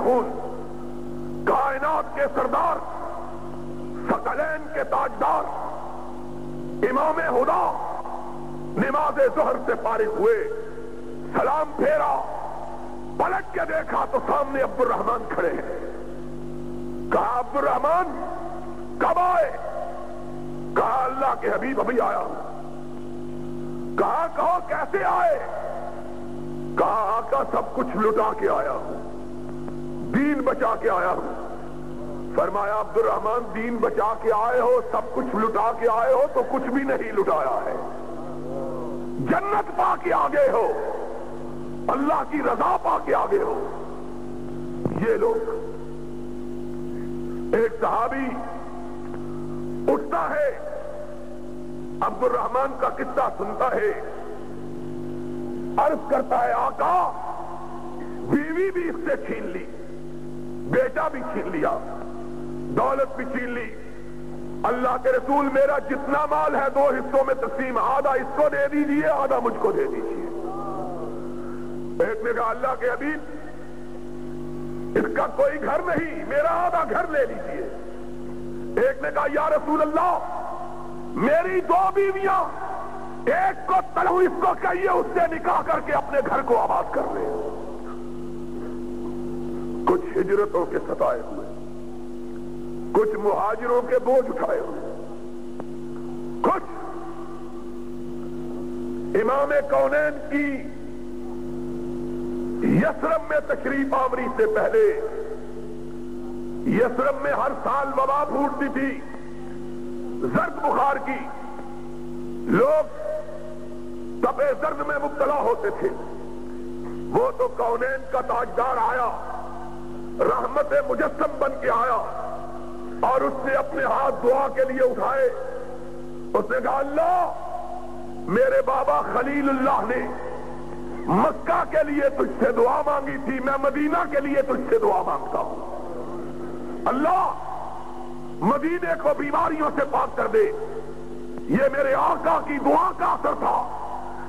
خون، کائنات کے سردار، ثقلین کے تاجدار، امام ہدا نماز ظہر سے فارغ ہوئے، سلام پھیرا، پلٹ کے دیکھا تو سامنے عبد الرحمن کھڑے ہیں۔ کہا عبد الرحمن کب آئے؟ کہا اللہ کے حبیب ابھی آیا ہوں۔ کہا کہو کیسے آئے؟ کہا آقا سب کچھ لٹا کے آیا ہوں، دین بچا کے آیا ہوں۔ فرمایا عبد الرحمن دین بچا کے آئے ہو، سب کچھ لٹا کے آئے ہو تو کچھ بھی نہیں لٹایا ہے، جنت پا کے آگے ہو، اللہ کی رضا پا کے آگے ہو۔ یہ لوگ، ایک صحابی اٹھتا ہے، عبد الرحمن کا قصہ سنتا ہے، عرض کرتا ہے آقا بیوی بھی اس سے چھین لی، بیٹا بھی چھین لیا، دولت بھی چھین لی۔ اللہ کے رسول میرا جتنا مال ہے 2 حصوں میں تقسیم، آدھا اس کو دے دیجیے، آدھا مجھ کو دے دیجیے۔ ایک نے کہا اللہ کے حبیب اس کا کوئی گھر نہیں، میرا آدھا گھر لے لیجیے۔ ایک نے کہا یا رسول اللہ میری 2 بیویاں، ایک کو تلو، اس کو کہیے اس سے نکاح کر کے اپنے گھر کو آباد کر لے۔ کچھ ہجرتوں کے ستائے ہوئے، کچھ مہاجروں کے بوجھ اٹھائے ہوئے، کچھ امام کونین کی یثرب میں تشریف آوری سے پہلے، یثرب میں ہر سال وبا پھوٹتی تھی، زرد بخار کی، لوگ تپے زرد میں مبتلا ہوتے تھے۔ وہ تو کونین کا تاجدار آیا، رحمت مجسم بن کے آیا، اور اس نے اپنے ہاتھ دعا کے لیے اٹھائے۔ اس نے کہا اللہ میرے بابا خلیل اللہ نے مکہ کے لیے تجھ سے دعا مانگی تھی، میں مدینہ کے لیے تجھ سے دعا مانگتا ہوں، اللہ مدینے کو بیماریوں سے پاک کر دے۔ یہ میرے آقا کی دعا کا اثر تھا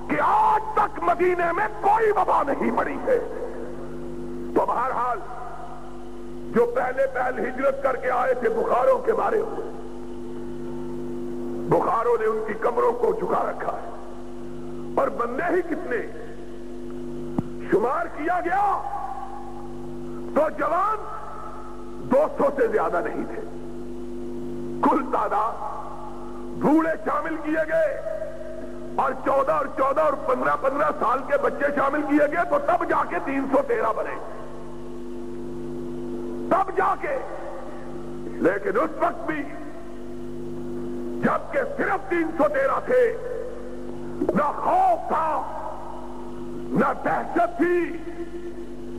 کہ آج تک مدینے میں کوئی وبا نہیں پڑی ہے۔ تو بہرحال جو پہلے ہجرت کر کے آئے تھے بخاروں کے بارے ہوئے، بخاروں نے ان کی کمروں کو جھکا رکھا ہے، اور بندے ہی کتنے، شمار کیا گیا تو جوان 200 سے زیادہ نہیں تھے، کل تعداد بوڑھے شامل کیے گئے، اور 14 اور 15 سال کے بچے شامل کیے گئے، تو تب جا کے 313 بنے، تب جا کے۔ لیکن اس وقت بھی جبکہ صرف 313 تھے، نہ خوف تھا، نہ دہشت تھی،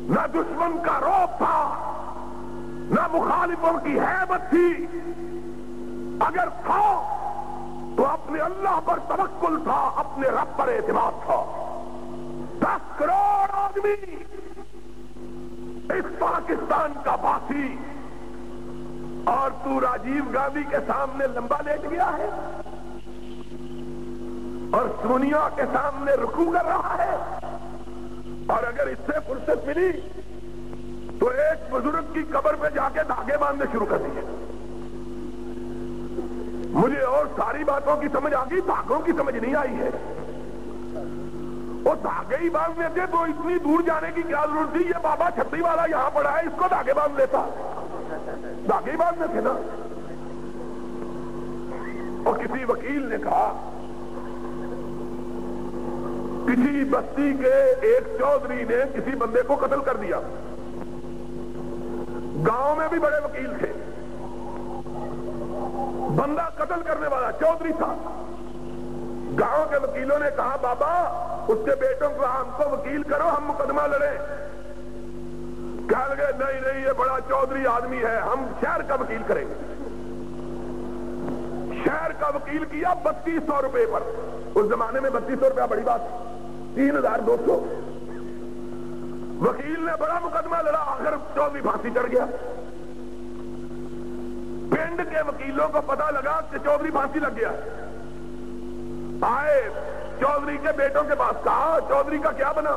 نہ دشمن کا رعب تھا، نہ مخالفوں کی ہیبت تھی۔ اگر تھا تو اپنے اللہ پر توکل تھا، اپنے رب پر اعتماد تھا۔ 10 کروڑ آدمی اس پاکستان کا باسی، اور تو راجیو گاندھی کے سامنے لمبا لیٹ گیا ہے اور سونیا کے سامنے رکوع کر رہا ہے۔ اور اگر اس سے فرصت ملی تو ایک بزرگ کی قبر پہ جا کے دھاگے باندھنے شروع کر دیے۔ مجھے اور ساری باتوں کی سمجھ آ گئی، دھاگوں کی سمجھ نہیں آئی ہے۔ وہ دھاگے ہی باندھنے تھے تو اتنی دور جانے کی کیا ضرورت تھی؟ یہ بابا چھتری والا یہاں پڑا ہے، اس کو دھاگے باندھ لیتا، دھاگے ہی باندھنے تھے نا۔ اور کسی وکیل نے کہا کسی بستی کے ایک چودھری نے کسی بندے کو قتل کر دیا، گاؤں میں بھی بڑے وکیل تھے، بندہ قتل کرنے والا چودھری تھا۔ گاؤں کے وکیلوں نے کہا بابا اس کے بیٹوں کو ہم کو وکیل کرو، ہم مقدمہ لڑیں۔ کہہ لگے نہیں یہ بڑا چودھری آدمی ہے، ہم شہر کا وکیل کریں گے۔ شہر کا وکیل کیا 3200 روپے پر، اس زمانے میں 3200 روپیہ بڑی بات، 3200۔ وکیل نے بڑا مقدمہ لڑا، آخر چودھری پھانسی چڑھ گیا۔ پنڈ کے وکیلوں کو پتا لگا کہ چودھری پھانسی لگ گیا، آئے چودھری کے بیٹوں کے پاس، کہا چودھری کا کیا بنا؟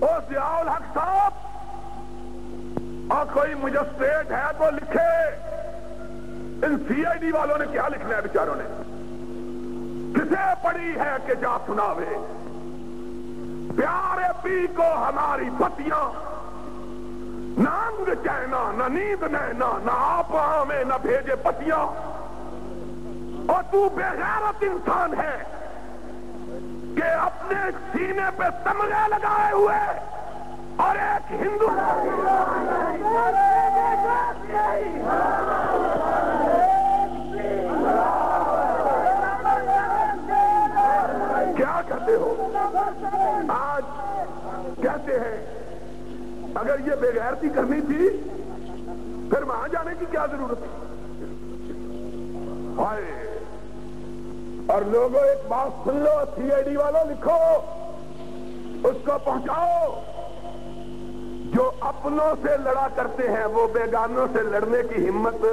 او ضیاء الحق صاحب اور کوئی مجسٹریٹ ہے تو لکھے ان سی آئی ڈی والوں نے کیا لکھنا ہے بیچاروں نے؟ کسے پڑی ہے کہ جا سناوے پیارے پی کو ہماری بتیاں، نہ انگ چینا نہ نیند نینا نہ آپ میں نہ بھیجے پتیاں، اور تو بے غیرت انسان ہے کہ اپنے سینے پہ تمغے لگائے ہوئے اور ایک ہندو کیا کہتے ہو؟ آج کہتے ہیں اگر یہ بے غیرتی کرنی تھی پھر وہاں جانے کی کیا ضرورت تھی؟ ہائے! اور لوگوں ایک بات سن لو، سی آئی ڈی والوں لکھو، اس کو پہنچاؤ، جو اپنوں سے لڑا کرتے ہیں وہ بیگانوں سے لڑنے کی ہمت